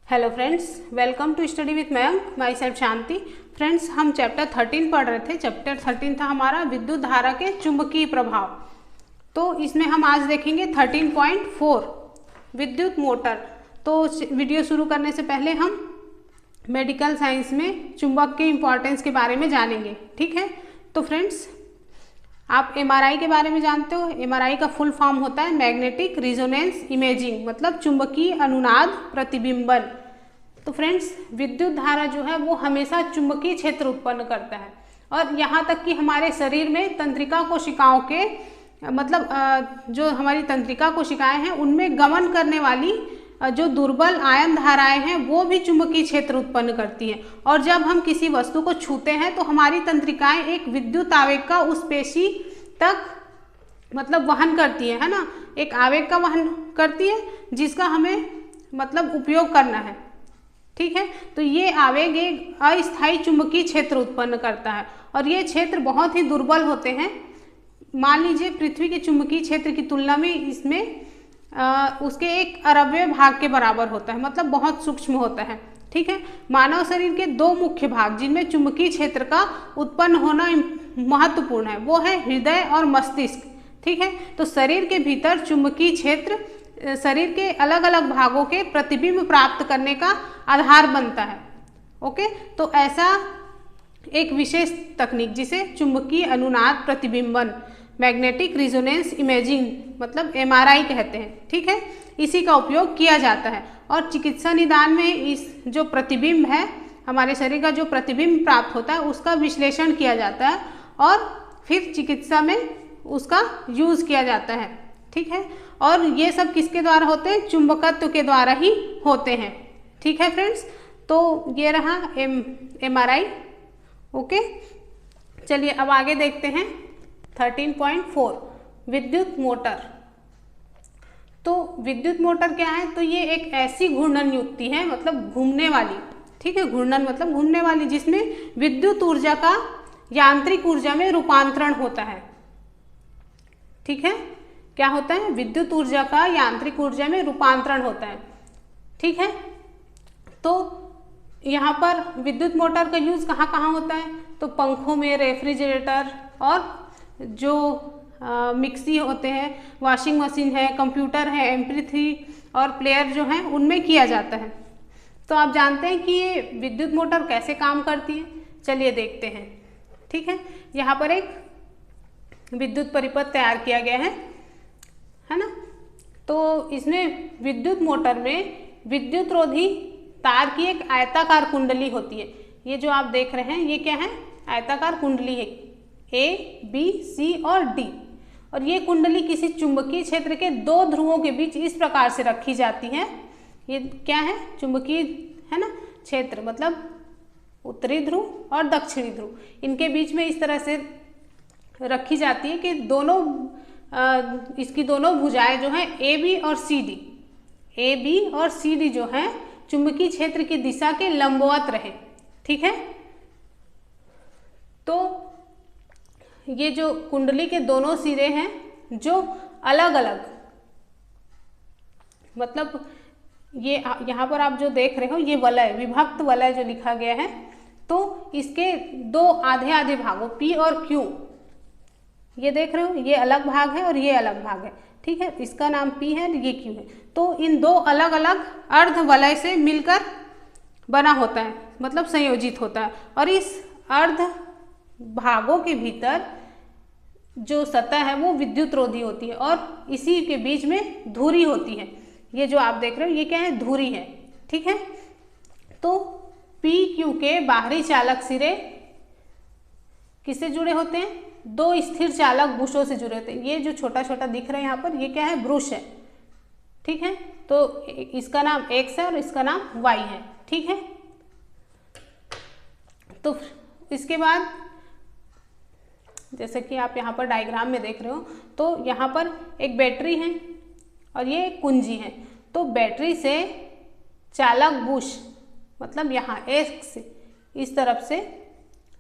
Hello friends, welcome to study with Mayank. Myself Shanti. Friends, हम chapter 13 पढ़ रहे थे। चैप्टर 13 था हमारा विद्युत धारा के चुंबकीय प्रभाव। तो इसमें हम आज देखेंगे 13.4 विद्युत मोटर। तो वीडियो शुरू करने से पहले हम मेडिकल साइंस में चुंबक के इम्पॉर्टेंस के बारे में जानेंगे। ठीक है, तो फ्रेंड्स आप एमआरआई के बारे में जानते हो। एमआरआई का फुल फॉर्म होता है मैग्नेटिक रिजोनेंस इमेजिंग, मतलब चुंबकीय अनुनाद प्रतिबिंबन। तो फ्रेंड्स, विद्युत धारा जो है वो हमेशा चुंबकीय क्षेत्र उत्पन्न करता है और यहाँ तक कि हमारे शरीर में तंत्रिका कोशिकाओं के जो हमारी तंत्रिका कोशिकाएं हैं उनमें गमन करने वाली जो दुर्बल आयन धाराएं हैं वो भी चुंबकीय क्षेत्र उत्पन्न करती हैं। और जब हम किसी वस्तु को छूते हैं तो हमारी तंत्रिकाएं एक विद्युत आवेग का उस पेशी तक वहन करती है ना, एक आवेग का वहन करती है जिसका हमें उपयोग करना है। ठीक है, तो ये आवेग एक अस्थायी चुंबकीय क्षेत्र उत्पन्न करता है और ये क्षेत्र बहुत ही दुर्बल होते हैं। मान लीजिए पृथ्वी के चुंबकीय क्षेत्र की तुलना में इसमें उसके 1/1000 भाग के बराबर होता है, मतलब बहुत सूक्ष्म होता है। ठीक है, मानव शरीर के 2 मुख्य भाग जिनमें चुंबकीय क्षेत्र का उत्पन्न होना महत्वपूर्ण है वो है हृदय और मस्तिष्क। ठीक है, तो शरीर के भीतर चुंबकीय क्षेत्र शरीर के अलग अलग भागों के प्रतिबिंब प्राप्त करने का आधार बनता है। ओके, तो ऐसा एक विशेष तकनीक जिसे चुंबकीय अनुनाद प्रतिबिंबन मैग्नेटिक रिजोनेंस इमेजिंग मतलब एमआरआई कहते हैं। ठीक है, इसी का उपयोग किया जाता है और चिकित्सा निदान में इस जो प्रतिबिंब है, हमारे शरीर का जो प्रतिबिंब प्राप्त होता है उसका विश्लेषण किया जाता है और फिर चिकित्सा में उसका यूज़ किया जाता है। ठीक है, और ये सब किसके द्वारा होते हैं? चुंबकत्व के द्वारा ही होते हैं। ठीक है फ्रेंड्स, तो ये रहा एमआरआई। ओके, चलिए अब आगे देखते हैं 13.4 विद्युत मोटर। तो विद्युत मोटर क्या है? तो ये एक ऐसी घूर्णन युक्ति है, मतलब घूमने वाली। ठीक है, घूर्णन मतलब घूमने वाली, जिसमें विद्युत ऊर्जा का यांत्रिक ऊर्जा में रूपांतरण होता है। ठीक है, क्या होता है? विद्युत ऊर्जा का यांत्रिक ऊर्जा में रूपांतरण होता है। ठीक है, तो यहाँ पर विद्युत मोटर का यूज़ कहाँ कहाँ होता है? तो पंखों में, रेफ्रिजरेटर और जो मिक्सी होते हैं, वॉशिंग मशीन है, कंप्यूटर है, MP3 और प्लेयर जो हैं उनमें किया जाता है। तो आप जानते हैं कि ये विद्युत मोटर कैसे काम करती है। चलिए देखते हैं। ठीक है, यहाँ पर एक विद्युत परिपथ तैयार किया गया है ना। तो इसमें विद्युत मोटर में विद्युत रोधी तार की एक आयताकार कुंडली होती है। ये जो आप देख रहे हैं ये क्या है? आयताकार कुंडली है, A, B, C और D। और ये कुंडली किसी चुंबकीय क्षेत्र के 2 ध्रुवों के बीच इस प्रकार से रखी जाती है। ये क्या है? चुंबकीय है ना क्षेत्र, मतलब उत्तरी ध्रुव और दक्षिणी ध्रुव, इनके बीच में इस तरह से रखी जाती है कि इसकी दोनों भुजाएं जो हैं AB और CD जो हैं चुंबकीय क्षेत्र की दिशा के लंबवत रहे। ठीक है, तो ये जो कुंडली के दोनों सिरे हैं जो अलग अलग, ये यहाँ पर आप जो देख रहे हो ये वलय, विभक्त वलय जो लिखा गया है, तो इसके 2 आधे आधे भागों P और Q, ये देख रहे हो, ये अलग भाग है और ये अलग भाग है। ठीक है, इसका नाम P है, ये Q है। तो इन 2 अलग अलग अर्ध वलय से मिलकर बना होता है, मतलब संयोजित होता है। और इस अर्ध भागों के भीतर जो सतह है वो विद्युत रोधी होती है और इसी के बीच में धुरी होती है। ये जो आप देख रहे हो ये क्या है? धुरी है। ठीक है, तो PQ के बाहरी चालक सिरे किससे जुड़े होते हैं? 2 स्थिर चालक बुशों से जुड़े होते हैं। ये जो छोटा छोटा दिख रहा है यहाँ पर, ये क्या है? ब्रुश है। ठीक है, तो इसका नाम X है और इसका नाम Y है। ठीक है, तो इसके बाद जैसे कि आप यहाँ पर डायग्राम में देख रहे हो, तो यहाँ पर एक बैटरी है और ये कुंजी है। तो बैटरी से चालक बुश, मतलब यहाँ X इस तरफ से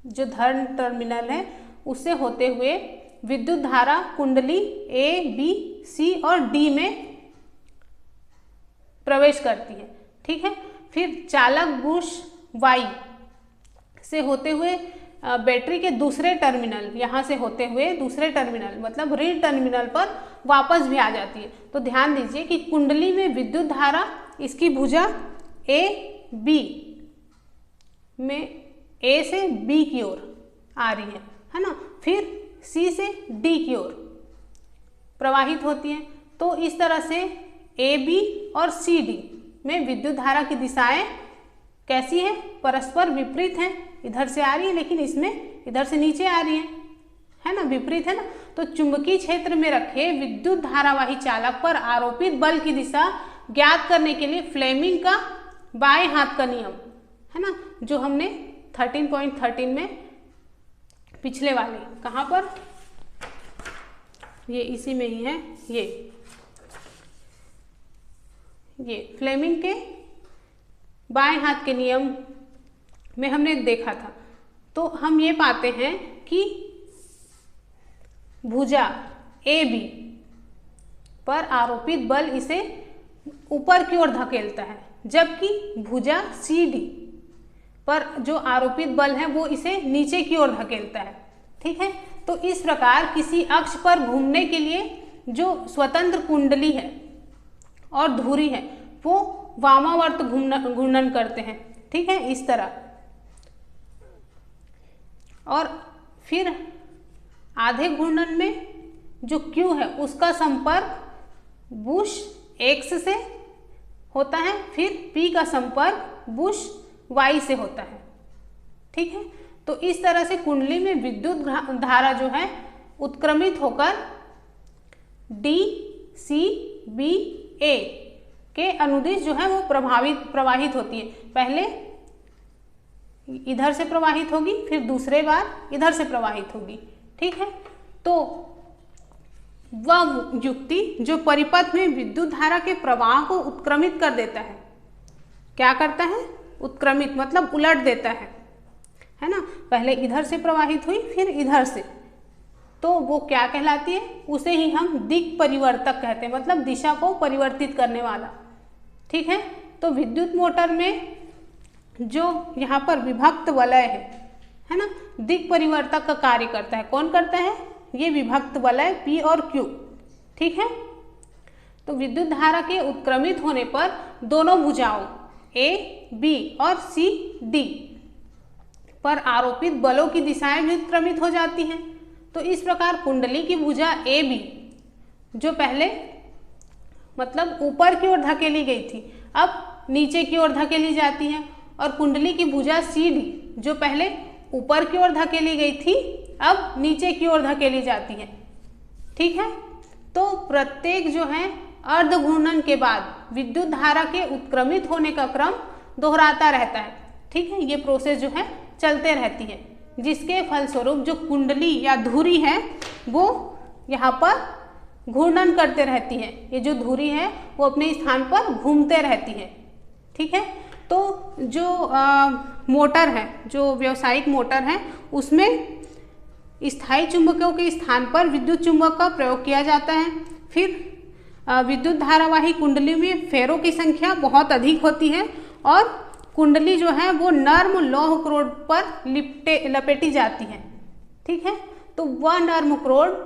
जो धन टर्मिनल है उससे होते हुए विद्युत धारा कुंडली A, B, C और D में प्रवेश करती है। ठीक है, फिर चालक ब्रश वाई से होते हुए बैटरी के दूसरे टर्मिनल, यहाँ से होते हुए दूसरे टर्मिनल मतलब ऋण टर्मिनल पर वापस भी आ जाती है। तो ध्यान दीजिए कि कुंडली में विद्युत धारा इसकी भुजा ए बी में ए से बी की ओर आ रही है ना, फिर सी से डी की ओर प्रवाहित होती है। तो इस तरह से ए बी और सी डी में विद्युत धारा की दिशाएं कैसी है, परस्पर विपरीत हैं। इधर से आ रही है लेकिन इसमें इधर से नीचे आ रही है ना, विपरीत है ना। तो चुंबकीय क्षेत्र में रखे विद्युत धारावाही चालक पर आरोपित बल की दिशा ज्ञात करने के लिए फ्लेमिंग का बाएं हाथ का नियम है ना, जो हमने 13.13 में पिछले वाले, कहाँ पर, ये इसी में ही है, ये फ्लेमिंग के बाएं हाथ के नियम में हमने देखा था। तो हम ये पाते हैं कि भुजा ए बी पर आरोपित बल इसे ऊपर की ओर धकेलता है, जबकि भुजा सी डी पर जो आरोपित बल है वो इसे नीचे की ओर धकेलता है। ठीक है, तो इस प्रकार किसी अक्ष पर घूमने के लिए जो स्वतंत्र कुंडली है और धुरी है वो वामावर्त घूर्णन करते हैं। ठीक है, इस तरह। और फिर आधे घूर्णन में जो Q है उसका संपर्क बुश X से होता है, फिर P का संपर्क बुश Y से होता है। ठीक है, तो इस तरह से कुंडली में विद्युत धारा जो है उत्क्रमित होकर D C B A के अनुदिश जो है वो प्रवाहित होती है। पहले इधर से प्रवाहित होगी, फिर दूसरे बार इधर से प्रवाहित होगी। ठीक है, तो वह युक्ति जो परिपथ में विद्युत धारा के प्रवाह को उत्क्रमित कर देता है, क्या करता है, उत्क्रमित मतलब उलट देता है ना। पहले इधर से प्रवाहित हुई फिर इधर से, तो वो क्या कहलाती है, उसे ही हम दिक् परिवर्तक कहते हैं, मतलब दिशा को परिवर्तित करने वाला। ठीक है, तो विद्युत मोटर में जो यहाँ पर विभक्त वलय है ना, दिक् परिवर्तक का कार्य करता है। कौन करता है, ये विभक्त वलय P और Q। ठीक है, तो विद्युत धारा के उत्क्रमित होने पर दोनों भुजाओं A, B और C, D पर आरोपित बलों की दिशाएं भी उत्क्रमित हो जाती हैं। तो इस प्रकार कुंडली की भुजा A, B जो पहले मतलब ऊपर की ओर धकेली गई थी, अब नीचे की ओर धकेली जाती है, और कुंडली की भुजा सी डी जो पहले ऊपर की ओर धकेली गई थी अब नीचे की ओर धकेली जाती है। ठीक है, तो प्रत्येक जो है अर्ध घूर्णन के बाद विद्युत धारा के उत्क्रमित होने का क्रम दोहराता रहता है। ठीक है, ये प्रोसेस जो है चलते रहती है, जिसके फलस्वरूप जो कुंडली या धुरी है वो यहाँ पर घूर्णन करते रहती है। ये जो धुरी है वो अपने स्थान पर घूमते रहती है। ठीक है, तो जो मोटर है, जो व्यावसायिक मोटर है, उसमें स्थायी चुंबकों के स्थान पर विद्युत चुंबक का प्रयोग किया जाता है। फिर विद्युत धारावाही कुंडली में फेरों की संख्या बहुत अधिक होती है और कुंडली जो है वो नर्म लौह क्रोड पर लपेटी जाती है। ठीक है, तो वह नर्म क्रोड,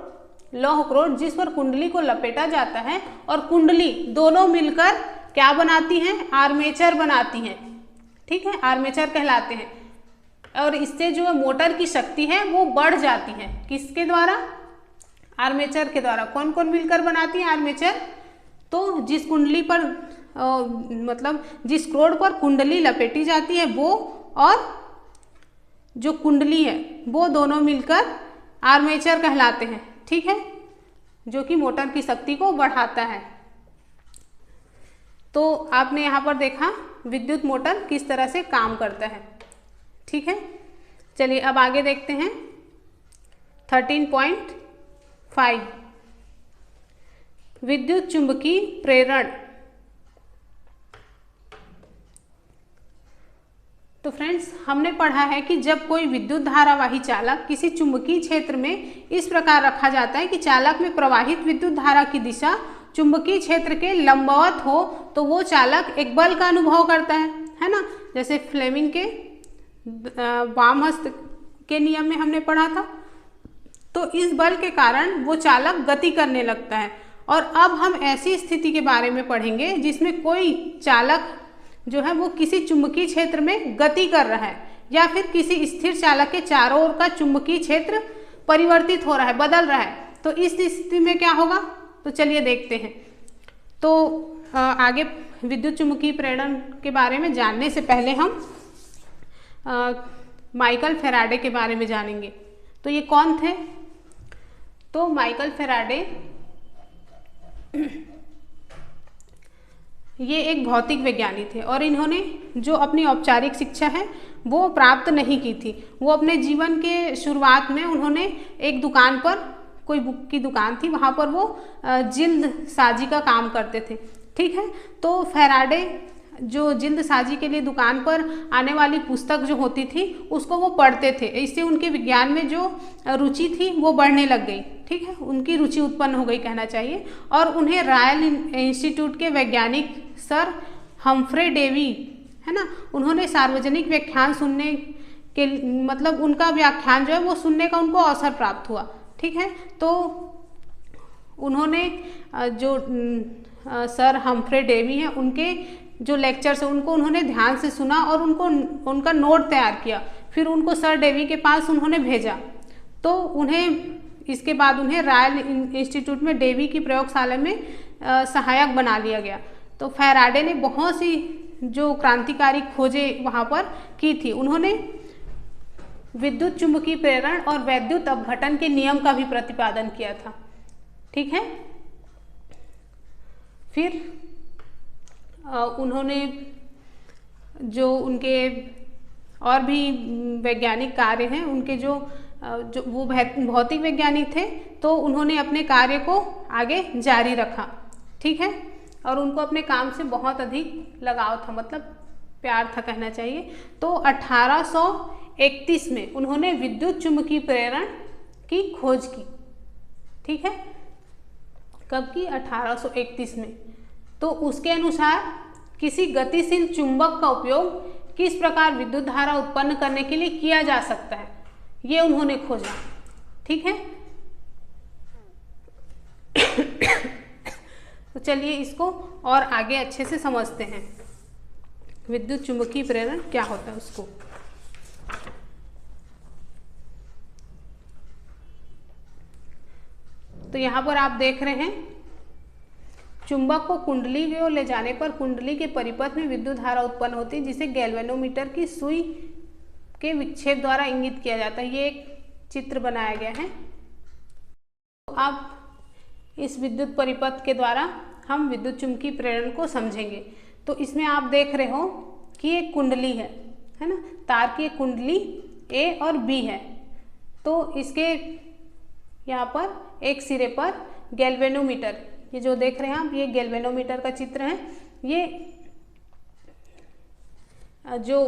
लौह क्रोड जिस पर कुंडली को लपेटा जाता है और कुंडली दोनों मिलकर क्या बनाती हैं, आर्मेचर बनाती हैं। ठीक है, आर्मेचर कहलाते हैं, और इससे जो मोटर की शक्ति है वो बढ़ जाती है। किसके द्वारा, आर्मेचर के द्वारा। कौन कौन मिलकर बनाती है आर्मेचर, तो जिस कुंडली पर मतलब जिस क्रोड पर कुंडली लपेटी जाती है वो, और जो कुंडली है वो दोनों मिलकर आर्मेचर कहलाते हैं। ठीक है, जो कि मोटर की शक्ति को बढ़ाता है। तो आपने यहाँ पर देखा विद्युत मोटर किस तरह से काम करता है। ठीक है, चलिए अब आगे देखते हैं 13.5 विद्युत चुंबकीय प्रेरण। तो फ्रेंड्स, हमने पढ़ा है कि जब कोई विद्युत धारावाही चालक किसी चुंबकीय क्षेत्र में इस प्रकार रखा जाता है कि चालक में प्रवाहित विद्युत धारा की दिशा चुंबकीय क्षेत्र के लंबवत हो, तो वो चालक एक बल का अनुभव करता है है ना, जैसे फ्लेमिंग के वाम हस्त के नियम में हमने पढ़ा था। तो इस बल के कारण वो चालक गति करने लगता है। और अब हम ऐसी स्थिति के बारे में पढ़ेंगे जिसमें कोई चालक जो है वो किसी चुंबकीय क्षेत्र में गति कर रहा है या फिर किसी स्थिर चालक के चारों ओर का चुंबकीय क्षेत्र परिवर्तित हो रहा है, बदल रहा है। तो इस स्थिति में क्या होगा, तो चलिए देखते हैं। तो आगे विद्युत चुंबकीय प्रेरण के बारे में जानने से पहले हम माइकल फैराडे के बारे में जानेंगे। तो ये कौन थे, तो माइकल फैराडे ये एक भौतिक वैज्ञानिक थे और इन्होंने जो अपनी औपचारिक शिक्षा है वो प्राप्त नहीं की थी। वो अपने जीवन के शुरुआत में उन्होंने एक दुकान पर, कोई बुक की दुकान थी, वहाँ पर वो जिल्द साजी का काम करते थे। ठीक है, तो फैराडे जो जिल्द साजी के लिए दुकान पर आने वाली पुस्तक जो होती थी उसको वो पढ़ते थे। इससे उनके विज्ञान में जो रुचि थी वो बढ़ने लग गई। ठीक है, उनकी रुचि उत्पन्न हो गई कहना चाहिए। और उन्हें रॉयल इंस्टीट्यूट के वैज्ञानिक सर हम्फ्रे डेवी, है ना, उन्होंने सार्वजनिक व्याख्यान सुनने के, मतलब उनका व्याख्यान जो है वो सुनने का उनको अवसर प्राप्त हुआ। ठीक है, तो उन्होंने जो सर हम्फ्रे डेवी हैं उनके जो लेक्चर्स है उनको उन्होंने ध्यान से सुना और उनका नोट तैयार किया। फिर उनको सर डेवी के पास उन्होंने भेजा। तो इसके बाद उन्हें रॉयल इंस्टीट्यूट में डेवी की प्रयोगशाला में सहायक बना लिया गया। तो फैराडे ने बहुत सी जो क्रांतिकारी खोजें वहाँ पर की थी। उन्होंने विद्युत चुंबकीय प्रेरण और वैद्युत अपघटन के नियम का भी प्रतिपादन किया था। ठीक है, फिर उन्होंने जो उनके और भी वैज्ञानिक कार्य हैं, उनके जो वो भौतिक वैज्ञानिक थे, तो उन्होंने अपने कार्य को आगे जारी रखा। ठीक है, और उनको अपने काम से बहुत अधिक लगाव था, मतलब प्यार था कहना चाहिए। तो 1831 में उन्होंने विद्युत चुंबकीय प्रेरण की खोज की। ठीक है, कब की, 1831 में। तो उसके अनुसार किसी गतिशील चुंबक का उपयोग किस प्रकार विद्युत धारा उत्पन्न करने के लिए किया जा सकता है, ये उन्होंने खोजा। ठीक है, तो चलिए इसको और आगे अच्छे से समझते हैं, विद्युत चुंबकीय प्रेरण क्या होता है उसको। तो यहाँ पर आप देख रहे हैं, चुंबक को कुंडली की ओर ले जाने पर कुंडली के परिपथ में विद्युत धारा उत्पन्न होती है, जिसे गैल्वेनोमीटर की सुई के विक्षेप द्वारा इंगित किया जाता है। ये एक चित्र बनाया गया है। तो अब इस विद्युत परिपथ के द्वारा हम विद्युत चुंबकीय प्रेरण को समझेंगे। तो इसमें आप देख रहे हो कि एक कुंडली है ना, तार की एक कुंडली ए और बी है। तो इसके यहाँ पर एक सिरे पर गैल्वेनोमीटर, ये जो देख रहे हैं आप, ये गैल्वेनोमीटर का चित्र है। ये जो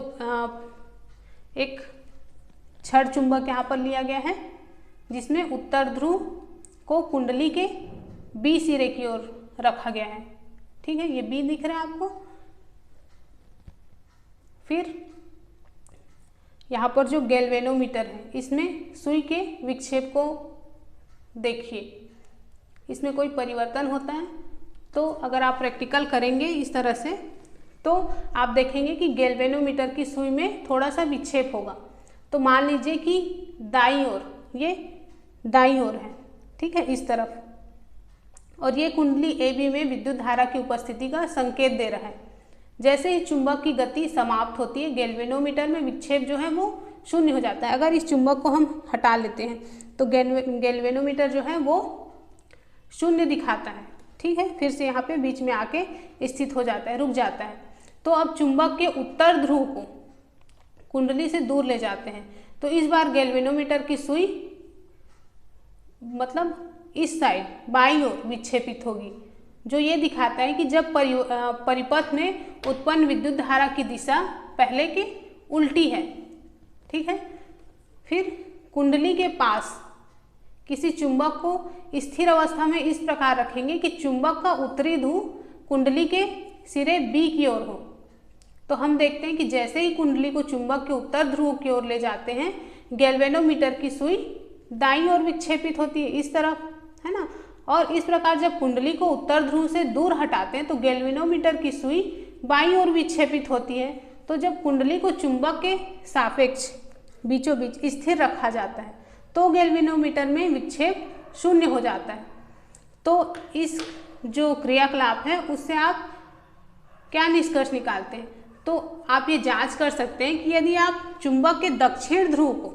एक छड़ चुंबक यहाँ पर लिया गया है, जिसमें उत्तर ध्रुव को कुंडली के बी सिरे की ओर रखा गया है। ठीक है, ये बी दिख रहा है आपको। फिर यहाँ पर जो गैल्वेनोमीटर है, इसमें सुई के विक्षेप को देखिए, इसमें कोई परिवर्तन होता है। तो अगर आप प्रैक्टिकल करेंगे इस तरह से, तो आप देखेंगे कि गैल्वेनोमीटर की सुई में थोड़ा सा विक्षेप होगा। तो मान लीजिए कि दाईं ओर, ये दाईं ओर है, ठीक है, इस तरफ, और ये कुंडली ए बी में विद्युत धारा की उपस्थिति का संकेत दे रहा है। जैसे ही चुंबक की गति समाप्त होती है, गैल्वेनोमीटर में विक्षेप जो है वो शून्य हो जाता है। अगर इस चुंबक को हम हटा लेते हैं तो गैल्वेनोमीटर जो है वो शून्य दिखाता है। ठीक है, फिर से यहाँ पे बीच में आके स्थित हो जाता है, रुक जाता है। तो अब चुंबक के उत्तर ध्रुव को कुंडली से दूर ले जाते हैं। तो इस बार गैल्वेनोमीटर की सुई मतलब इस साइड बाईं ओर विक्षेपित होगी, जो ये दिखाता है कि जब परिपथ में उत्पन्न विद्युत धारा की दिशा पहले की उल्टी है। ठीक है, फिर कुंडली के पास किसी चुंबक को स्थिर अवस्था में इस प्रकार रखेंगे कि चुंबक का उत्तरी ध्रुव कुंडली के सिरे बी की ओर हो। तो हम देखते हैं कि जैसे ही कुंडली को चुंबक के उत्तर ध्रुव की ओर ले जाते हैं, गैल्वेनोमीटर की सुई दाईं ओर विक्षेपित होती है इस तरफ, है ना। और इस प्रकार जब कुंडली को उत्तर ध्रुव से दूर हटाते हैं तो गैल्वेनोमीटर की सुई बाईं ओर विक्षेपित होती है। तो जब कुंडली को चुंबक के सापेक्ष बीचों बीच स्थिर रखा जाता है तो गैल्वेनोमीटर में विक्षेप शून्य हो जाता है। तो इस जो क्रियाकलाप है उससे आप क्या निष्कर्ष निकालते हैं? तो आप ये जांच कर सकते हैं कि यदि आप चुंबक के दक्षिण ध्रुव को,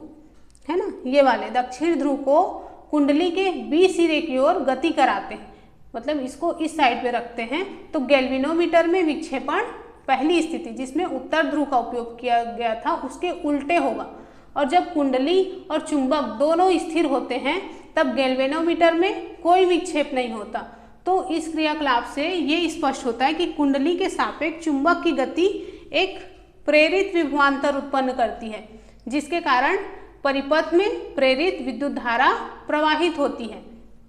है ना, ये वाले दक्षिण ध्रुव को कुंडली के बी सिरे की ओर गति कराते हैं, मतलब इसको इस साइड पे रखते हैं, तो गैल्वेनोमीटर में विक्षेपण पहली स्थिति जिसमें उत्तर ध्रुव का उपयोग किया गया था उसके उल्टे होगा। और जब कुंडली और चुंबक दोनों स्थिर होते हैं तब गैल्वेनोमीटर में कोई विक्षेप नहीं होता। तो इस क्रियाकलाप से ये स्पष्ट होता है कि कुंडली के सापेक्ष चुंबक की गति एक प्रेरित विभवांतर उत्पन्न करती है, जिसके कारण परिपथ में प्रेरित विद्युत धारा प्रवाहित होती है।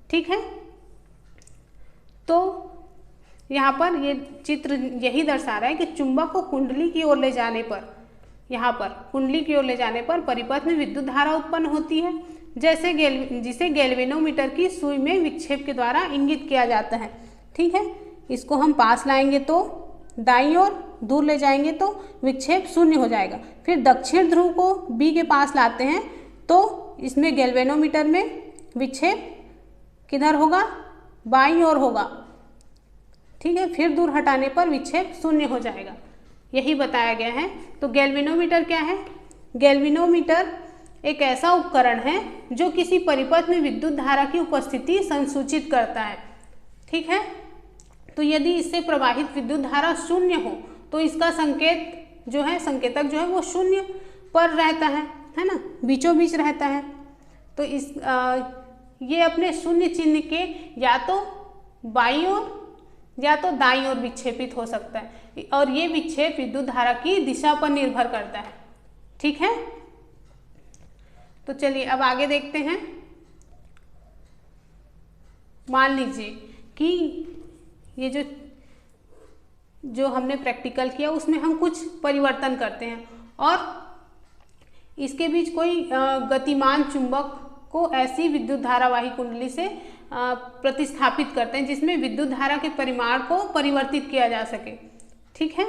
ठीक है, तो यहाँ पर ये चित्र यही दर्शा रहा है कि चुंबक को कुंडली की ओर ले जाने पर, यहाँ पर कुंडली की ओर ले जाने पर परिपथ में विद्युत धारा उत्पन्न होती है, जिसे गैल्वेनोमीटर की सुई में विक्षेप के द्वारा इंगित किया जाता है। ठीक है, इसको हम पास लाएंगे तो दाईं ओर, दूर ले जाएंगे तो विक्षेप शून्य हो जाएगा। फिर दक्षिण ध्रुव को बी के पास लाते हैं तो इसमें गैल्वेनोमीटर में विक्षेप किधर होगा? बाईं ओर होगा। ठीक है, फिर दूर हटाने पर विक्षेप शून्य हो जाएगा, यही बताया गया है। तो गैल्वेनोमीटर क्या है? गैल्वेनोमीटर एक ऐसा उपकरण है जो किसी परिपथ में विद्युत धारा की उपस्थिति संसूचित करता है। ठीक है, तो यदि इससे प्रवाहित विद्युत धारा शून्य हो तो इसका संकेत जो है, संकेतक जो है वो शून्य पर रहता है ना, बीचों बीच रहता है। तो ये अपने शून्य चिन्ह के या तो बाईं ओर या तो दाईं ओर विक्षेपित हो सकता है, और ये विक्षेप विद्युत धारा की दिशा पर निर्भर करता है। ठीक है, तो चलिए अब आगे देखते हैं। मान लीजिए कि ये जो हमने प्रैक्टिकल किया उसमें हम कुछ परिवर्तन करते हैं और इसके बीच कोई गतिमान चुंबक को ऐसी विद्युत धारावाही कुंडली से प्रतिस्थापित करते हैं जिसमें विद्युत धारा के परिमाण को परिवर्तित किया जा सके। ठीक है,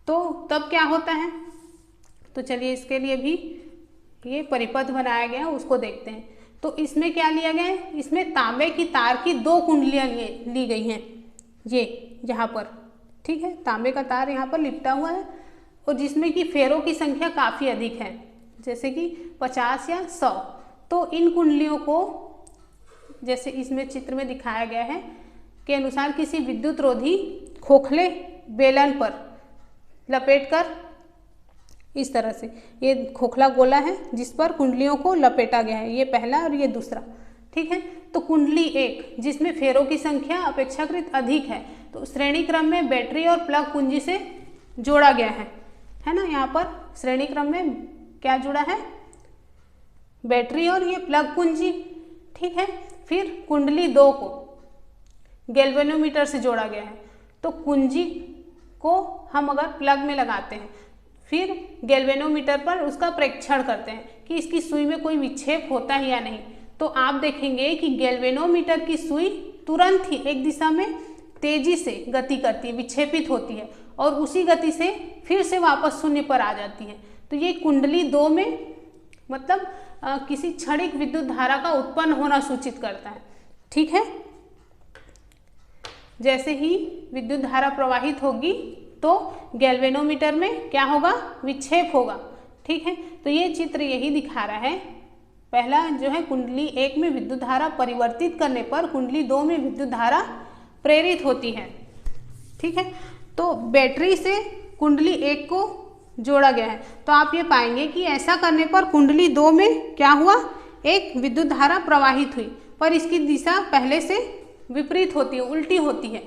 तो तब क्या होता है? तो चलिए इसके लिए भी ये परिपथ बनाया गया है, उसको देखते हैं। तो इसमें क्या लिया गया है? इसमें तांबे की तार की 2 कुंडलियां ली गई हैं, ये यहाँ पर। ठीक है, तांबे का तार यहाँ पर लिपटा हुआ है और जिसमें कि फेरों की संख्या काफ़ी अधिक है, जैसे कि 50 या 100। तो इन कुंडलियों को जैसे इसमें चित्र में दिखाया गया है के अनुसार किसी विद्युत रोधी खोखले बेलन पर लपेटकर, इस तरह से ये खोखला गोला है जिस पर कुंडलियों को लपेटा गया है, ये पहला और ये दूसरा। ठीक है, तो कुंडली 1 जिसमें फेरों की संख्या अपेक्षाकृत अधिक है, तो श्रेणी क्रम में बैटरी और प्लग कुंजी से जोड़ा गया है ना। यहाँ पर श्रेणी क्रम में क्या जुड़ा है? बैटरी और ये प्लग कुंजी। ठीक है, फिर कुंडली 2 को गैल्वेनोमीटर से जोड़ा गया है, तो कुंजी को हम अगर प्लग में लगाते हैं, फिर गैल्वेनोमीटर पर उसका परीक्षण करते हैं कि इसकी सुई में कोई विक्षेप होता है या नहीं, तो आप देखेंगे कि गैल्वेनोमीटर की सुई तुरंत ही एक दिशा में तेजी से गति करती है, विक्षेपित होती है और उसी गति से फिर से वापस शून्य पर आ जाती है। तो ये कुंडली 2 में मतलब किसी क्षणिक विद्युत धारा का उत्पन्न होना सूचित करता है। ठीक है, जैसे ही विद्युत धारा प्रवाहित होगी तो गैल्वेनोमीटर में क्या होगा? विक्षेप होगा। ठीक है, तो ये चित्र यही दिखा रहा है। पहला जो है कुंडली 1 में विद्युत धारा परिवर्तित करने पर कुंडली 2 में विद्युत धारा प्रेरित होती है। ठीक है, तो बैटरी से कुंडली 1 को जोड़ा गया है, तो आप ये पाएंगे कि ऐसा करने पर कुंडली 2 में क्या हुआ? एक विद्युत धारा प्रवाहित हुई, पर इसकी दिशा पहले से विपरीत होती है, उल्टी होती है।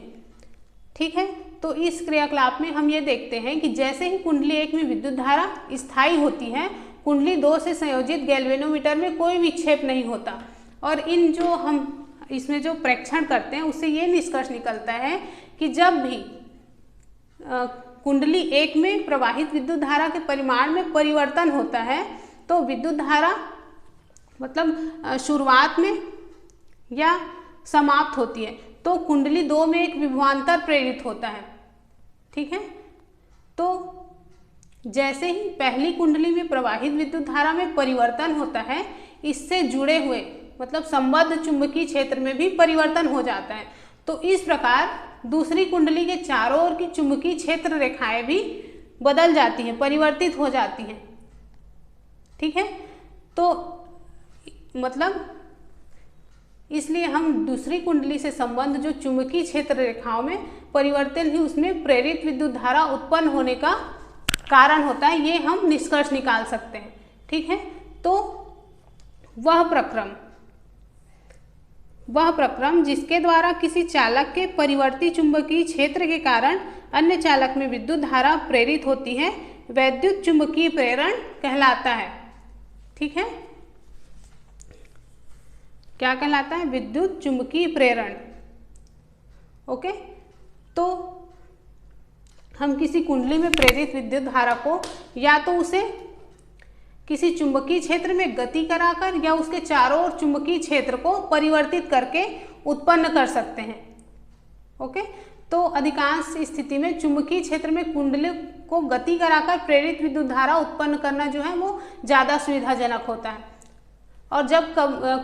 ठीक है, तो इस क्रियाकलाप में हम ये देखते हैं कि जैसे ही कुंडली 1 में विद्युत धारा स्थायी होती है, कुंडली 2 से संयोजित गैल्वेनोमीटर में कोई विक्षेप नहीं होता। और इन जो हम इसमें जो प्रेक्षण करते हैं उससे ये निष्कर्ष निकलता है कि जब भी कुंडली एक में प्रवाहित विद्युत धारा के परिमाण में परिवर्तन होता है तो विद्युत धारा मतलब शुरुआत में या समाप्त होती है, तो कुंडली 2 में एक विभवांतर प्रेरित होता है। ठीक है, तो जैसे ही पहली कुंडली में प्रवाहित विद्युत धारा में परिवर्तन होता है, इससे जुड़े हुए मतलब संबद्ध चुंबकीय क्षेत्र में भी परिवर्तन हो जाता है। तो इस प्रकार दूसरी कुंडली के चारों ओर की चुंबकीय क्षेत्र रेखाएं भी बदल जाती हैं, परिवर्तित हो जाती हैं। ठीक है, तो मतलब इसलिए हम दूसरी कुंडली से संबंध जो चुंबकीय क्षेत्र रेखाओं में परिवर्तन ही उसमें प्रेरित विद्युत धारा उत्पन्न होने का कारण होता है, ये हम निष्कर्ष निकाल सकते हैं। ठीक है, तो वह प्रक्रम जिसके द्वारा किसी चालक के परिवर्ती चुंबकीय क्षेत्र के कारण अन्य चालक में विद्युत धारा प्रेरित होती है, वैद्युत चुंबकीय प्रेरण कहलाता है। ठीक है, क्या कहलाता है? विद्युत चुंबकीय प्रेरण। ओके, तो हम किसी कुंडली में प्रेरित विद्युत धारा को या तो उसे किसी चुंबकीय क्षेत्र में गति कराकर या उसके चारों ओर चुंबकीय क्षेत्र को परिवर्तित करके उत्पन्न कर सकते हैं। ओके, तो अधिकांश स्थिति में चुंबकीय क्षेत्र में कुंडली को गति कराकर प्रेरित विद्युत धारा उत्पन्न करना जो है वो ज़्यादा सुविधाजनक होता है। और जब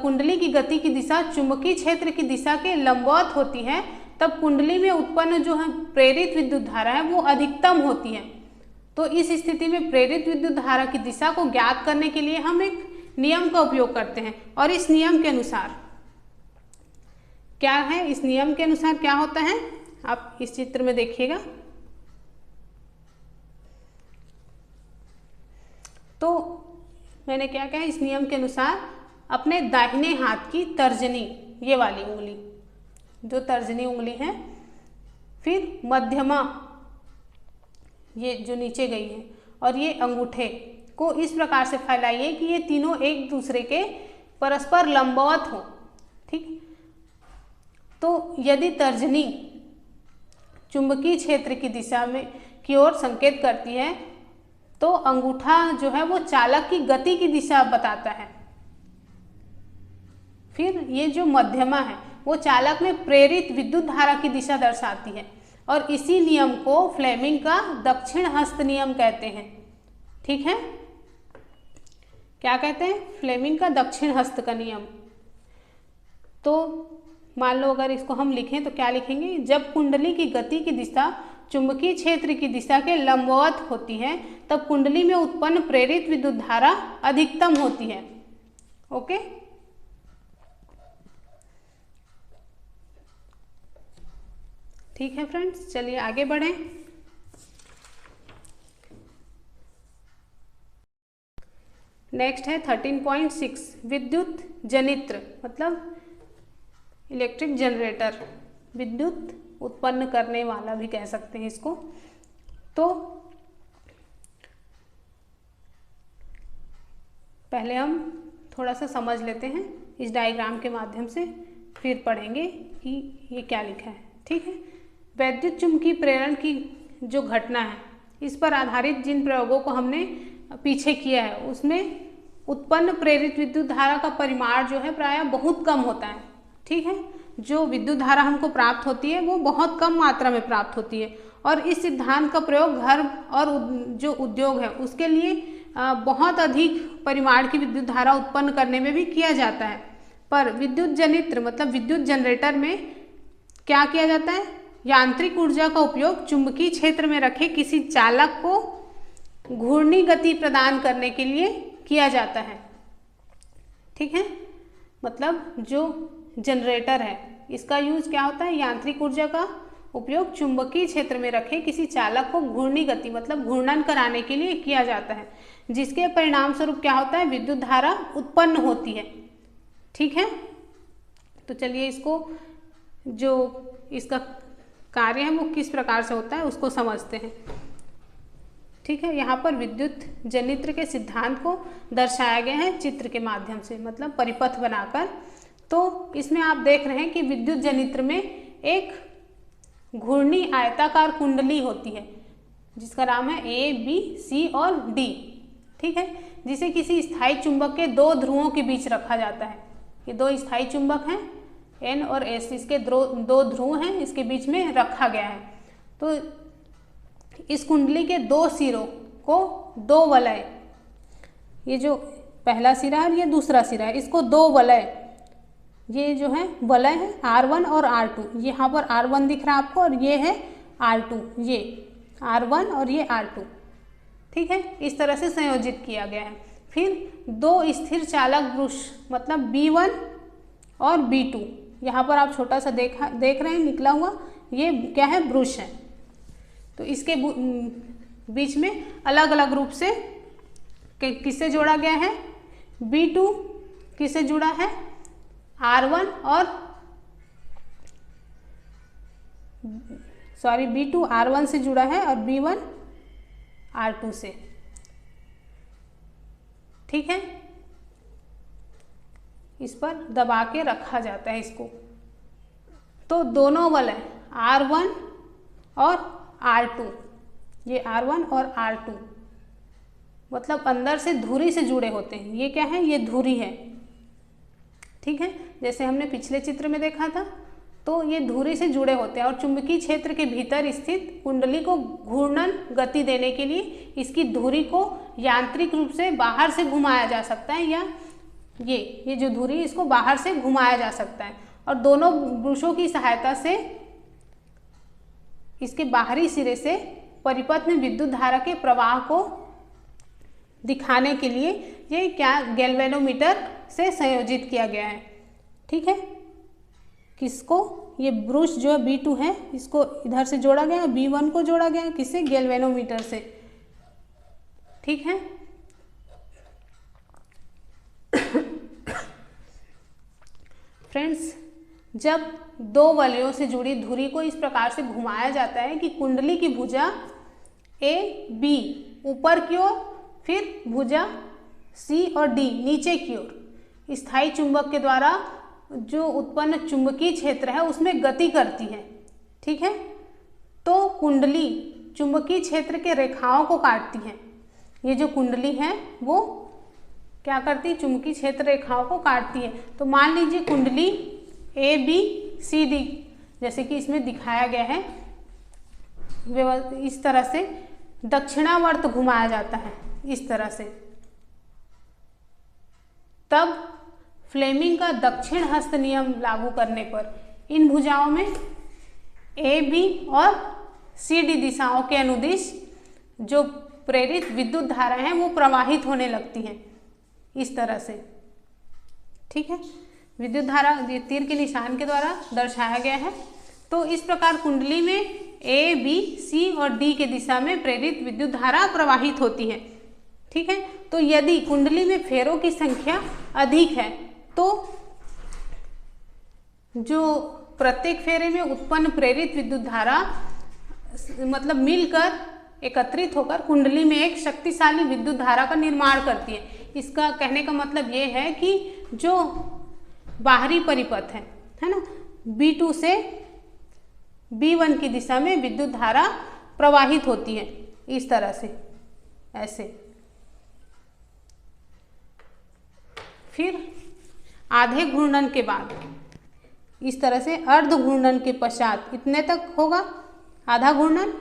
कुंडली की गति की दिशा चुंबकीय क्षेत्र की दिशा के लंबवत होती है, तब कुंडली में उत्पन्न जो है प्रेरित विद्युत धारा है वो अधिकतम होती है। तो इस स्थिति में प्रेरित विद्युत धारा की दिशा को ज्ञात करने के लिए हम एक नियम का उपयोग करते हैं। और इस नियम के अनुसार क्या है? इस नियम के अनुसार क्या होता है, आप इस चित्र में देखिएगा। तो मैंने क्या कहा, इस नियम के अनुसार अपने दाहिने हाथ की तर्जनी, ये वाली उंगली जो तर्जनी उंगली है, फिर मध्यमा ये जो नीचे गई है, और ये अंगूठे को इस प्रकार से फैलाइए कि ये तीनों एक दूसरे के परस्पर लंबवत हो। ठीक, तो यदि तर्जनी चुंबकीय क्षेत्र की दिशा में की ओर संकेत करती है तो अंगूठा जो है वो चालक की गति की दिशा बताता है। फिर ये जो मध्यमा है वो चालक में प्रेरित विद्युत धारा की दिशा दर्शाती है, और इसी नियम को फ्लेमिंग का दक्षिण हस्त नियम कहते हैं। ठीक है, क्या कहते हैं? फ्लेमिंग का दक्षिण हस्त का नियम। तो मान लो अगर इसको हम लिखें तो क्या लिखेंगे? जब कुंडली की गति की दिशा चुंबकीय क्षेत्र की दिशा के लंबवत होती है तब कुंडली में उत्पन्न प्रेरित विद्युत धारा अधिकतम होती है। ओके, ठीक है फ्रेंड्स, चलिए आगे बढ़ें। नेक्स्ट है 13.6 विद्युत जनित्र, मतलब इलेक्ट्रिक जनरेटर, विद्युत उत्पन्न करने वाला भी कह सकते हैं इसको। तो पहले हम थोड़ा सा समझ लेते हैं इस डायग्राम के माध्यम से, फिर पढ़ेंगे कि ये क्या लिखा है। ठीक है, वैद्युत चुंबकीय प्रेरण की जो घटना है, इस पर आधारित जिन प्रयोगों को हमने पीछे किया है उसमें उत्पन्न प्रेरित विद्युत धारा का परिमाण जो है प्रायः बहुत कम होता है। ठीक है, जो विद्युत धारा हमको प्राप्त होती है वो बहुत कम मात्रा में प्राप्त होती है, और इस सिद्धांत का प्रयोग घर और जो उद्योग है उसके लिए बहुत अधिक परिमाण की विद्युत धारा उत्पन्न करने में भी किया जाता है। पर विद्युत जनित्र मतलब विद्युत जनरेटर में क्या किया जाता है? यांत्रिक ऊर्जा का उपयोग चुंबकीय क्षेत्र में रखे किसी चालक को घूर्णी गति प्रदान करने के लिए किया जाता है। ठीक है, मतलब जो जनरेटर है इसका यूज क्या होता है? यांत्रिक ऊर्जा का उपयोग चुंबकीय क्षेत्र में रखे किसी चालक को घूर्णी गति मतलब घूर्णन कराने के लिए किया जाता है, जिसके परिणाम स्वरूप क्या होता है? विद्युत धारा उत्पन्न होती है। ठीक है, तो चलिए इसको जो इसका कार्य है वो किस प्रकार से होता है उसको समझते हैं। ठीक है, यहाँ पर विद्युत जनित्र के सिद्धांत को दर्शाया गया है चित्र के माध्यम से, मतलब परिपथ बनाकर। तो इसमें आप देख रहे हैं कि विद्युत जनित्र में एक घूर्णी आयताकार कुंडली होती है जिसका नाम है A, B, C और D, ठीक है, जिसे किसी स्थायी चुंबक के दो ध्रुवों के बीच रखा जाता है। ये दो स्थायी चुंबक हैं N और S, इसके दो ध्रुव हैं, इसके बीच में रखा गया है। तो इस कुंडली के दो सिरों को दो वलय, ये जो पहला सिरा है और ये दूसरा सिरा है, इसको दो वलय, ये जो है वलय है R1 और R2, यहाँ पर R1 दिख रहा है आपको और ये है R2, ये R1 और ये R2, ठीक है, इस तरह से संयोजित किया गया है। फिर दो स्थिर चालक ब्रुश मतलब B1 और B2, यहाँ पर आप छोटा सा देख रहे हैं निकला हुआ, ये क्या है, ब्रुश है। तो इसके बीच में अलग अलग रूप से किससे जोड़ा गया है, B2 किससे जुड़ा है, R1 और B2 R1 से जुड़ा है और B1 R2 से, ठीक है। इस पर दबा के रखा जाता है इसको। तो दोनों वलय R1 और R2, ये R1 और R2 मतलब अंदर से धुरी से जुड़े होते हैं। ये क्या है, ये धुरी है, ठीक है, जैसे हमने पिछले चित्र में देखा था। तो ये धुरी से जुड़े होते हैं और चुंबकीय क्षेत्र के भीतर स्थित कुंडली को घूर्णन गति देने के लिए इसकी धुरी को यांत्रिक रूप से बाहर से घुमाया जा सकता है, या ये जो धुरी इसको बाहर से घुमाया जा सकता है। और दोनों ब्रुशों की सहायता से इसके बाहरी सिरे से परिपथ में विद्युत धारा के प्रवाह को दिखाने के लिए ये क्या गैल्वेनोमीटर से संयोजित किया गया है, ठीक है। किसको, ये ब्रुश जो B2 है इसको इधर से जोड़ा गया है, B1 को जोड़ा गया है किससे, गैल्वेनोमीटर से, ठीक है। फ्रेंड्स, जब दो वलयों से जुड़ी धुरी को इस प्रकार से घुमाया जाता है कि कुंडली की भुजा A, B ऊपर की ओर, फिर भुजा C और D नीचे की ओर, स्थायी चुंबक के द्वारा जो उत्पन्न चुंबकीय क्षेत्र है उसमें गति करती है, ठीक है। तो कुंडली चुंबकीय क्षेत्र के रेखाओं को काटती है। ये जो कुंडली है वो क्या करती है, चुंबकीय क्षेत्र रेखाओं को काटती है। तो मान लीजिए कुंडली A, B, C, D जैसे कि इसमें दिखाया गया है, इस तरह से दक्षिणावर्त घुमाया जाता है, इस तरह से। तब फ्लेमिंग का दक्षिण हस्त नियम लागू करने पर इन भुजाओं में A, B और C, D दिशाओं के अनुदिश जो प्रेरित विद्युत धारा है वो प्रवाहित होने लगती हैं, इस तरह से, ठीक है। विद्युत धारा तीर के निशान के द्वारा दर्शाया गया है। तो इस प्रकार कुंडली में A, B, C और D के दिशा में प्रेरित विद्युत धारा प्रवाहित होती है, ठीक है। तो यदि कुंडली में फेरों की संख्या अधिक है तो जो प्रत्येक फेरे में उत्पन्न प्रेरित विद्युत धारा मतलब मिलकर एकत्रित होकर कुंडली में एक शक्तिशाली विद्युत धारा का निर्माण करती है। इसका कहने का मतलब ये है कि जो बाहरी परिपथ है ना, B2 से B1 की दिशा में विद्युत धारा प्रवाहित होती है, इस तरह से, ऐसे। फिर आधे घूर्णन के बाद इस तरह से अर्ध घूर्णन के पश्चात इतने तक होगा आधा घूर्णन।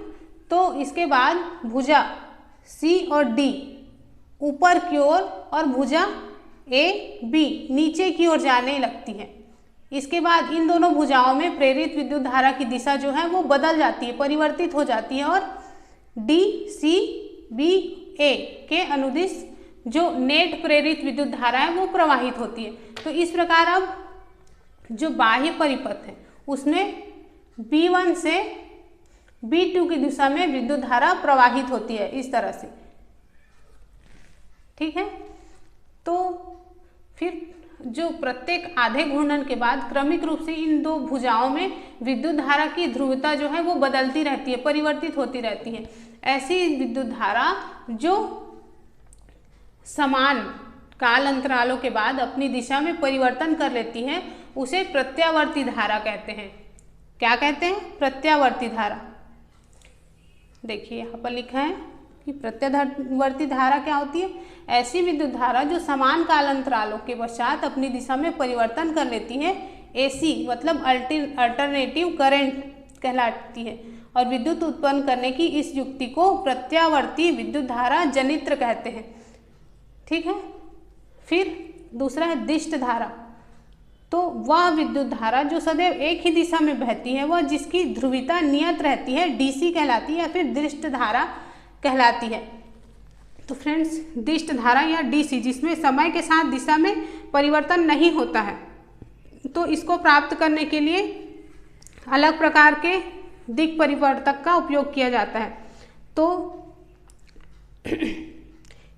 तो इसके बाद भुजा C और D ऊपर की ओर और भुजा A, B नीचे की ओर जाने लगती है। इसके बाद इन दोनों भुजाओं में प्रेरित विद्युत धारा की दिशा जो है वो बदल जाती है, परिवर्तित हो जाती है और D, C, B, A के अनुदिश जो नेट प्रेरित विद्युत धारा है वो प्रवाहित होती है। तो इस प्रकार अब जो बाह्य परिपथ है उसमें B1 से B2 की दिशा में विद्युत धारा प्रवाहित होती है, इस तरह से, ठीक है। तो फिर जो प्रत्येक आधे घूर्णन के बाद क्रमिक रूप से इन दो भुजाओं में विद्युत धारा की ध्रुवता जो है वो बदलती रहती है, परिवर्तित होती रहती है। ऐसी विद्युत धारा जो समान काल अंतरालों के बाद अपनी दिशा में परिवर्तन कर लेती है उसे प्रत्यावर्ती धारा कहते हैं। क्या कहते हैं? प्रत्यावर्ती धारा। देखिए यहाँ पर लिखा है कि प्रत्यावर्ती धारा क्या होती है? ऐसी विद्युत धारा जो समान कालांतरालों के पश्चात अपनी दिशा में परिवर्तन कर लेती है। एसी मतलब अल्टरनेटिव करंट कहलाती है और विद्युत उत्पन्न करने की इस युक्ति को प्रत्यावर्ती विद्युत धारा जनित्र कहते हैं। ठीक है। फिर दूसरा है दिष्ट धारा। तो वह विद्युत धारा जो सदैव एक ही दिशा में बहती है, वह जिसकी ध्रुवीयता नियत रहती है, डीसी कहलाती है या फिर दिष्ट धारा कहलाती है। तो फ्रेंड्स, दिष्ट धारा या डीसी जिसमें समय के साथ दिशा में परिवर्तन नहीं होता है, तो इसको प्राप्त करने के लिए अलग प्रकार के दिक् परिवर्तक का उपयोग किया जाता है। तो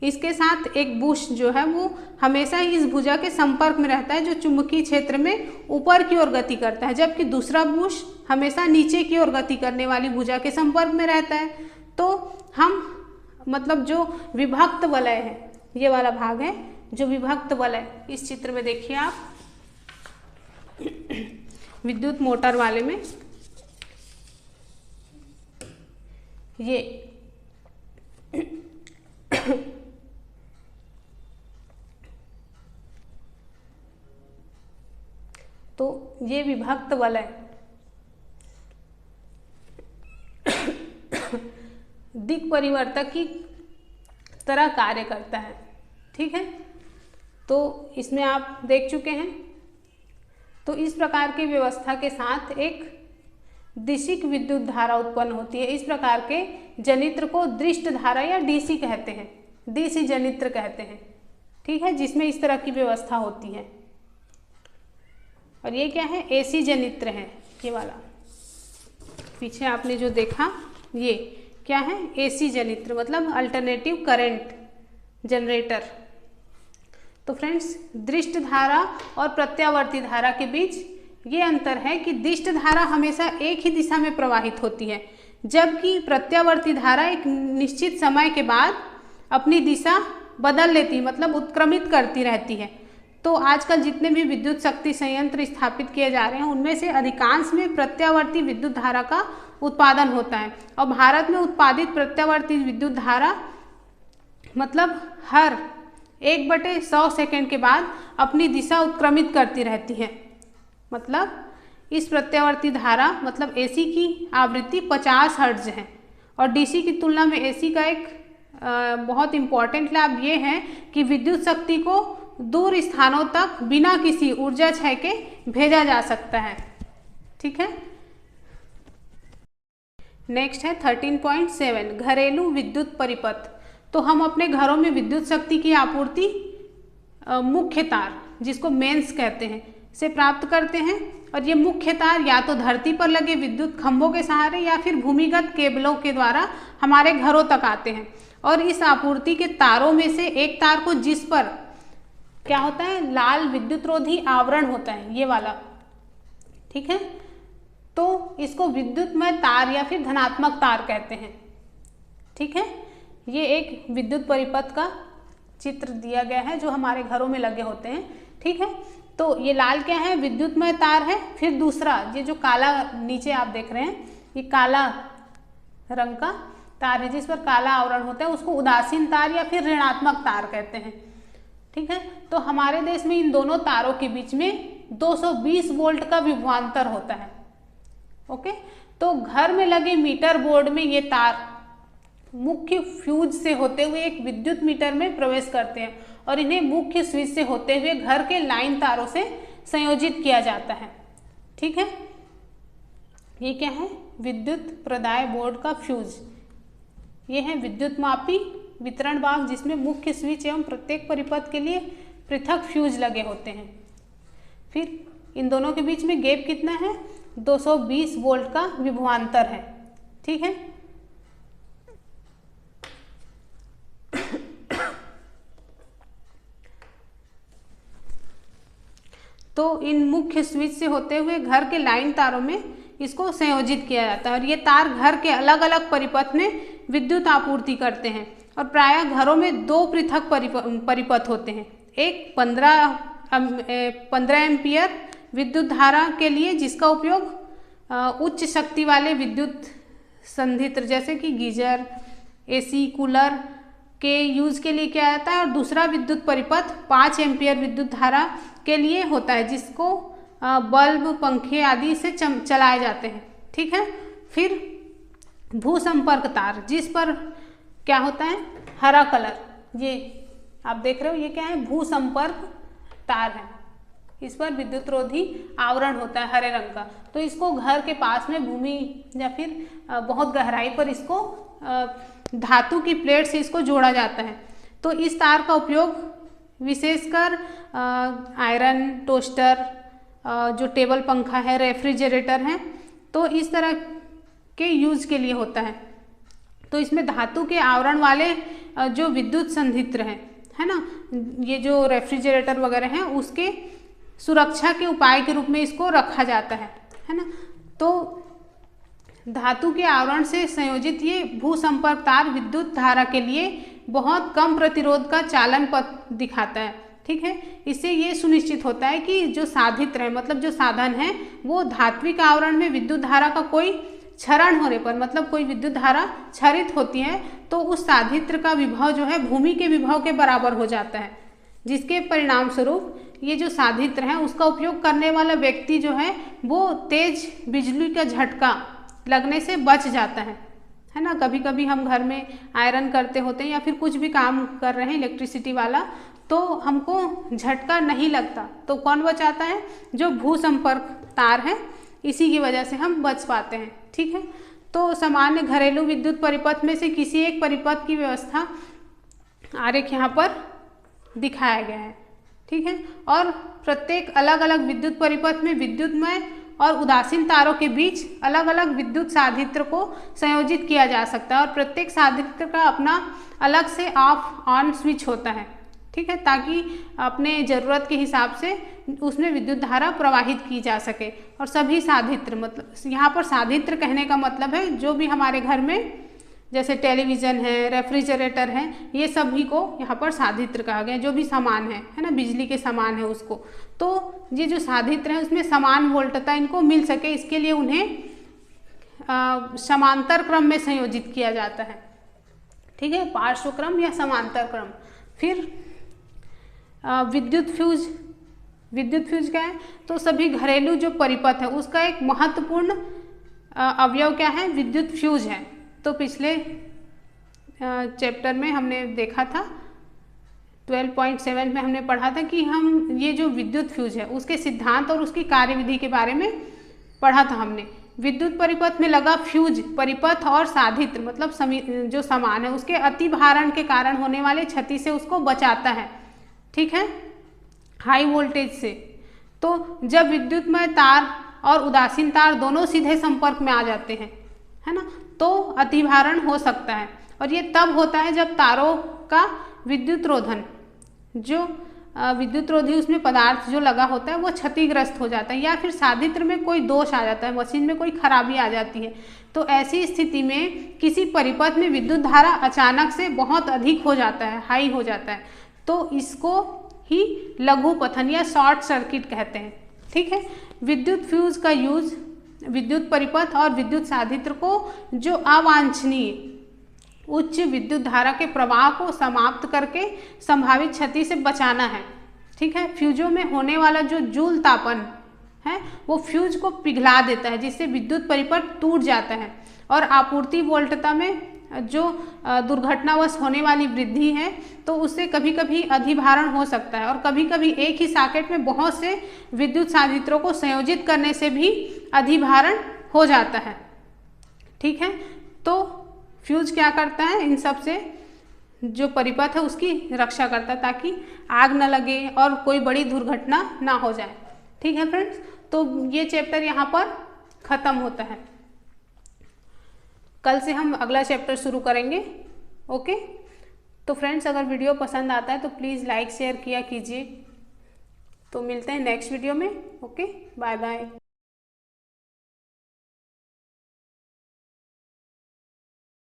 इसके साथ एक बुश जो है वो हमेशा ही इस भुजा के संपर्क में रहता है जो चुंबकीय क्षेत्र में ऊपर की ओर गति करता है, जबकि दूसरा बुश हमेशा नीचे की ओर गति करने वाली भुजा के संपर्क में रहता है। तो हम मतलब जो विभक्त वलय है, ये वाला भाग है जो विभक्त वलय, इस चित्र में देखिए आप विद्युत मोटर वाले में ये तो ये विभक्त वलय दिक् परिवर्तक की तरह कार्य करता है। ठीक है। तो इसमें आप देख चुके हैं। तो इस प्रकार की व्यवस्था के साथ एक दिशिक विद्युत धारा उत्पन्न होती है। इस प्रकार के जनित्र को दृष्ट धारा या डीसी कहते हैं, डीसी जनित्र कहते हैं। ठीक है, जिसमें इस तरह की व्यवस्था होती है। और ये क्या है? एसी जनित्र है, ये वाला पीछे आपने जो देखा ये क्या है? एसी जनित्र मतलब अल्टरनेटिव करंट जनरेटर। तो फ्रेंड्स, दृष्ट धारा और प्रत्यावर्ती धारा के बीच ये अंतर है कि दृष्ट धारा हमेशा एक ही दिशा में प्रवाहित होती है, जबकि प्रत्यावर्ती धारा एक निश्चित समय के बाद अपनी दिशा बदल लेती है, मतलब उत्क्रमित करती रहती है। तो आजकल जितने भी विद्युत शक्ति संयंत्र स्थापित किए जा रहे हैं उनमें से अधिकांश में प्रत्यावर्ती विद्युत धारा का उत्पादन होता है। और भारत में उत्पादित प्रत्यावर्ती विद्युत धारा मतलब हर 1/100 सेकेंड के बाद अपनी दिशा उत्क्रमित करती रहती है। मतलब इस प्रत्यावर्ती धारा मतलब एसी की आवृत्ति 50 हर्ट्ज है और डीसी की तुलना में एसी का एक बहुत इम्पॉर्टेंट लाभ ये है कि विद्युत शक्ति को दूर स्थानों तक बिना किसी ऊर्जा क्षय के भेजा जा सकता है। ठीक है। नेक्स्ट है 13.7 घरेलू विद्युत परिपथ। तो हम अपने घरों में विद्युत शक्ति की आपूर्ति मुख्य तार, जिसको मेंस कहते हैं, से प्राप्त करते हैं। और ये मुख्य तार या तो धरती पर लगे विद्युत खंभों के सहारे या फिर भूमिगत केबलों के द्वारा हमारे घरों तक आते हैं। और इस आपूर्ति के तारों में से एक तार को जिस पर क्या होता है? लाल विद्युत रोधी आवरण होता है, ये वाला। ठीक है। तो इसको विद्युतमय तार या फिर धनात्मक तार कहते हैं। ठीक है। ये एक विद्युत परिपथ का चित्र दिया गया है जो हमारे घरों में लगे होते हैं। ठीक है। तो ये लाल क्या है? विद्युतमय तार है। फिर दूसरा ये जो काला नीचे आप देख रहे हैं, ये काला रंग का तार है जिस पर काला आवरण होता है, उसको उदासीन तार या फिर ऋणात्मक तार कहते हैं। ठीक है। तो हमारे देश में इन दोनों तारों के बीच में 220 वोल्ट का विभवांतर होता है। ओके। तो घर में लगे मीटर बोर्ड में ये तार मुख्य फ्यूज से होते हुए एक विद्युत मीटर में प्रवेश करते हैं और इन्हें मुख्य स्विच से होते हुए घर के लाइन तारों से संयोजित किया जाता है। ठीक है। ये क्या है? विद्युत प्रदाय बोर्ड का फ्यूज। ये है विद्युत मापी वितरण भाग जिसमें मुख्य स्विच एवं प्रत्येक परिपथ के लिए पृथक फ्यूज लगे होते हैं। फिर इन दोनों के बीच में गैप कितना है? 220 वोल्ट का विभवांतर है। ठीक है। तो इन मुख्य स्विच से होते हुए घर के लाइन तारों में इसको संयोजित किया जाता है और ये तार घर के अलग अलग परिपथ में विद्युत आपूर्ति करते हैं। और प्रायः घरों में 2 पृथक परिपथ होते हैं। एक 15 एम्पियर विद्युत धारा के लिए जिसका उपयोग उच्च शक्ति वाले विद्युत संयंत्र जैसे कि गीजर, एसी, कूलर के यूज़ के लिए किया जाता है। और दूसरा विद्युत परिपथ 5 एम्पियर विद्युत धारा के लिए होता है, जिसको बल्ब, पंखे आदि से चलाए जाते हैं। ठीक है। फिर भू संपर्क तार, जिस पर क्या होता है, हरा कलर, ये आप देख रहे हो, ये क्या है, भू संपर्क तार है। इस पर विद्युत रोधी आवरण होता है हरे रंग का। तो इसको घर के पास में भूमि या फिर बहुत गहराई पर इसको धातु की प्लेट से इसको जोड़ा जाता है। तो इस तार का उपयोग विशेषकर आयरन, टोस्टर, जो टेबल पंखा है, रेफ्रिजरेटर है, तो इस तरह के यूज के लिए होता है। तो इसमें धातु के आवरण वाले जो विद्युत संयंत्र हैं, है ना, ये जो रेफ्रिजरेटर वगैरह हैं, उसके सुरक्षा के उपाय के रूप में इसको रखा जाता है ना। तो धातु के आवरण से संयोजित ये भू संपर्क तार विद्युत धारा के लिए बहुत कम प्रतिरोध का चालन पथ दिखाता है। ठीक है। इससे ये सुनिश्चित होता है कि जो साधित्र है, मतलब जो साधन है, वो धात्विक आवरण में विद्युत धारा का कोई क्षरण होने पर, मतलब कोई विद्युत धारा क्षरित होती है, तो उस साधित्र का विभव जो है भूमि के विभव के बराबर हो जाता है, जिसके परिणाम स्वरूप ये जो साधित्र है उसका उपयोग करने वाला व्यक्ति जो है वो तेज बिजली का झटका लगने से बच जाता है ना। कभी कभी हम घर में आयरन करते होते हैं या फिर कुछ भी काम कर रहे हैं इलेक्ट्रिसिटी वाला, तो हमको झटका नहीं लगता, तो कौन बचाता है, जो भू संपर्क तार है, इसी की वजह से हम बच पाते हैं। ठीक है। तो सामान्य घरेलू विद्युत परिपथ में से किसी एक परिपथ की व्यवस्था आरेख यहाँ पर दिखाया गया है। ठीक है। और प्रत्येक अलग अलग विद्युत परिपथ में विद्युतमय और उदासीन तारों के बीच अलग अलग विद्युत साधित्र को संयोजित किया जा सकता है, और प्रत्येक साधित्र का अपना अलग से ऑफ ऑन स्विच होता है। ठीक है। ताकि अपने ज़रूरत के हिसाब से उसमें विद्युत धारा प्रवाहित की जा सके। और सभी साधित्र, मतलब यहाँ पर साधित्र कहने का मतलब है जो भी हमारे घर में जैसे टेलीविज़न है, रेफ्रिजरेटर है, ये सभी को यहाँ पर साधित्र कहा गया, जो भी सामान है ना, बिजली के सामान है उसको। तो ये जो साधित्र है उसमें समान वोल्टता इनको मिल सके, इसके लिए उन्हें समांतर क्रम में संयोजित किया जाता है। ठीक है। पार्श्व क्रम या समांतर क्रम। फिर विद्युत फ्यूज। विद्युत फ्यूज क्या है, तो सभी घरेलू जो परिपथ है उसका एक महत्वपूर्ण अवयव क्या है, विद्युत फ्यूज है। तो पिछले चैप्टर में हमने देखा था 12.7 में हमने पढ़ा था कि हम ये जो विद्युत फ्यूज है उसके सिद्धांत और उसकी कार्यविधि के बारे में पढ़ा था हमने। विद्युत परिपथ में लगा फ्यूज परिपथ और साधित्र, मतलब जो सामान है उसके अतिभारण के कारण होने वाले क्षति से उसको बचाता है। ठीक है, हाई वोल्टेज से। तो जब विद्युतमय तार और उदासीन तार दोनों सीधे संपर्क में आ जाते हैं, है ना, तो अतिभारण हो सकता है। और ये तब होता है जब तारों का विद्युत रोधन, जो विद्युत रोधी उसमें पदार्थ जो लगा होता है वो क्षतिग्रस्त हो जाता है, या फिर साधित्र में कोई दोष आ जाता है, मशीन में कोई खराबी आ जाती है। तो ऐसी स्थिति में किसी परिपथ में विद्युत धारा अचानक से बहुत अधिक हो जाता है, हाई हो जाता है, तो इसको ही लघु पतन या शॉर्ट सर्किट कहते हैं। ठीक है। विद्युत फ्यूज का यूज विद्युत परिपथ और विद्युत साधित्र को जो अवांछनीय उच्च विद्युत धारा के प्रवाह को समाप्त करके संभावित क्षति से बचाना है। ठीक है। फ्यूजों में होने वाला जो जूल तापन है वो फ्यूज को पिघला देता है, जिससे विद्युत परिपथ टूट जाता है, और आपूर्ति वोल्टता में जो दुर्घटनावश होने वाली वृद्धि है तो उससे कभी कभी अधिभारण हो सकता है, और कभी कभी एक ही सॉकेट में बहुत से विद्युत साधित्रों को संयोजित करने से भी अधिभारण हो जाता है। ठीक है। तो फ्यूज क्या करता है, इन सब से जो परिपथ है उसकी रक्षा करता है ताकि आग न लगे और कोई बड़ी दुर्घटना ना हो जाए। ठीक है फ्रेंड्स, तो ये चैप्टर यहाँ पर ख़त्म होता है। कल से हम अगला चैप्टर शुरू करेंगे। ओके, तो फ्रेंड्स अगर वीडियो पसंद आता है तो प्लीज़ लाइक शेयर किया कीजिए। तो मिलते हैं नेक्स्ट वीडियो में। Okay, bye bye.